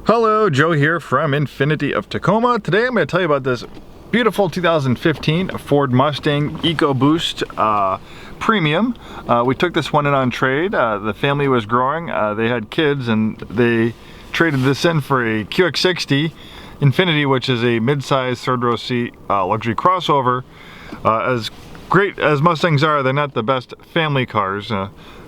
Hello, Joe here from Infiniti of Tacoma. Today I'm going to tell you about this beautiful 2015 Ford Mustang Ecoboost Premium. We took this one in on trade. The family was growing, they had kids, and they traded this in for a QX60 Infiniti, which is a mid-size third-row seat luxury crossover. As great as Mustangs are, they're not the best family cars.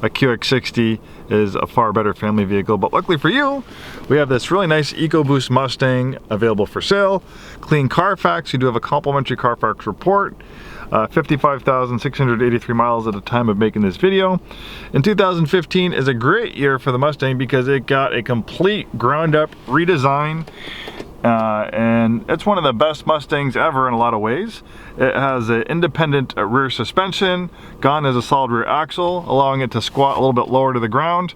A QX60 is a far better family vehicle, but luckily for you, we have this really nice Ecoboost Mustang available for sale. Clean Carfax. You do have a complimentary Carfax report. 55,683 miles at the time of making this video. In 2015 is a great year for the Mustang because it got a complete ground-up redesign. And it's one of the best Mustangs ever in a lot of ways. It has an independent rear suspension, gone as a solid rear axle, allowing it to squat a little bit lower to the ground,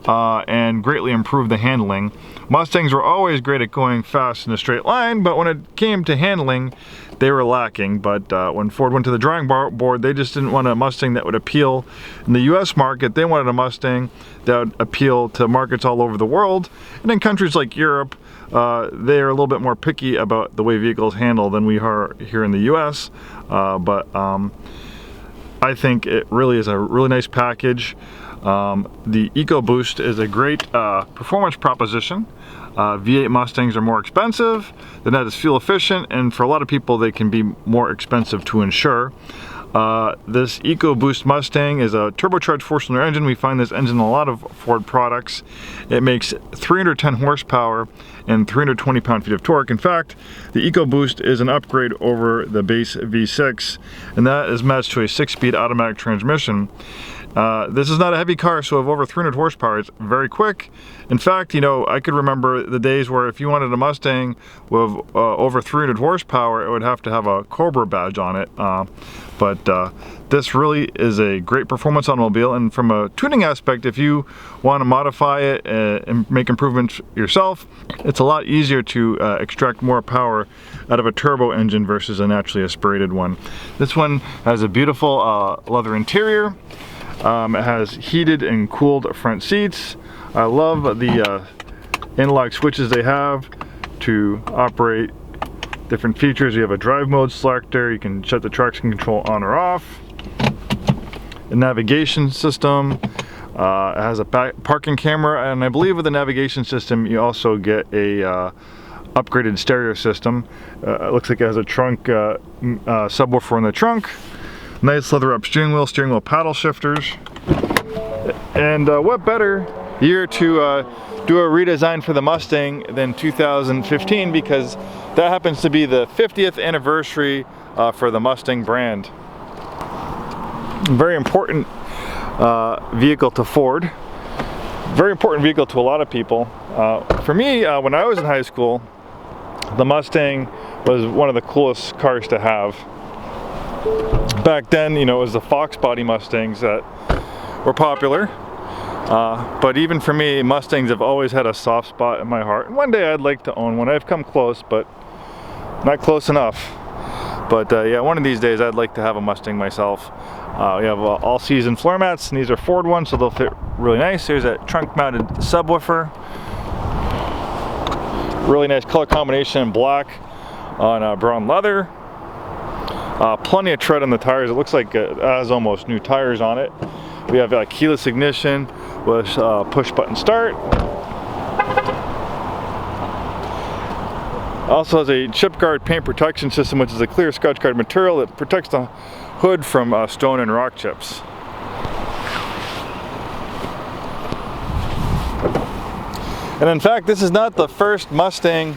and greatly improve the handling. Mustangs were always great at going fast in a straight line, but when it came to handling, they were lacking. But when Ford went to the drawing board, they just didn't want a Mustang that would appeal in the US market. They wanted a Mustang that would appeal to markets all over the world. And in countries like Europe, they're a little bit more picky about the way vehicles handle than we are here in the US. But I think it really is a really nice package. The Ecoboost is a great performance proposition. V8 Mustangs are more expensive, they're not as fuel efficient, and for a lot of people they can be more expensive to insure. This Ecoboost Mustang is a turbocharged 4-cylinder engine. We find this engine in a lot of Ford products. It makes 310 horsepower and 320 pound-feet of torque. In fact, the Ecoboost is an upgrade over the base V6, and that is matched to a 6-speed automatic transmission. This is not a heavy car, so of over 300 horsepower, it's very quick. In fact, you know, I could remember the days where if you wanted a Mustang with over 300 horsepower, it would have to have a Cobra badge on it. But this really is a great performance automobile, and from a tuning aspect, if you want to modify it and make improvements yourself, it's a lot easier to extract more power out of a turbo engine versus a naturally aspirated one. This one has a beautiful leather interior. It has heated and cooled front seats. I love the analog switches they have to operate different features. You have a drive mode selector, you can shut the traction control on or off. The navigation system, it has a parking camera, and I believe with the navigation system you also get a upgraded stereo system. It looks like it has a trunk subwoofer in the trunk. Nice leather up steering wheel paddle shifters. And what better year to do a redesign for the Mustang than 2015, because that happens to be the 50th anniversary for the Mustang brand. Very important vehicle to Ford. Very important vehicle to a lot of people. For me, when I was in high school, the Mustang was one of the coolest cars to have. Back then, you know, it was the Fox body Mustangs that were popular. But even for me, Mustangs have always had a soft spot in my heart. And one day I'd like to own one. I've come close, but not close enough. But yeah, one of these days I'd like to have a Mustang myself. We have all-season floor mats, and these are Ford ones, so they'll fit really nice. There's a trunk-mounted subwoofer. Really nice color combination in black on brown leather. Plenty of tread on the tires. It looks like it has almost new tires on it. We have keyless ignition with push button start. Also has a chip guard paint protection system, which is a clear Scotch Guard material that protects the hood from stone and rock chips. And in fact, this is not the first Mustang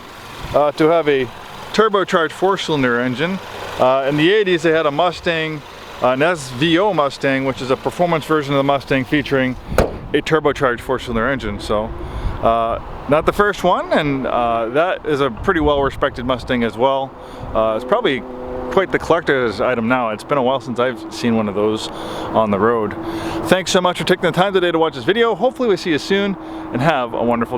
to have a turbocharged 4-cylinder engine. In the 80s, they had a Mustang, an SVO Mustang, which is a performance version of the Mustang featuring a turbocharged 4-cylinder engine. So, not the first one, and that is a pretty well-respected Mustang as well. It's probably quite the collector's item now. It's been a while since I've seen one of those on the road. Thanks so much for taking the time today to watch this video. Hopefully we see you soon, and have a wonderful day.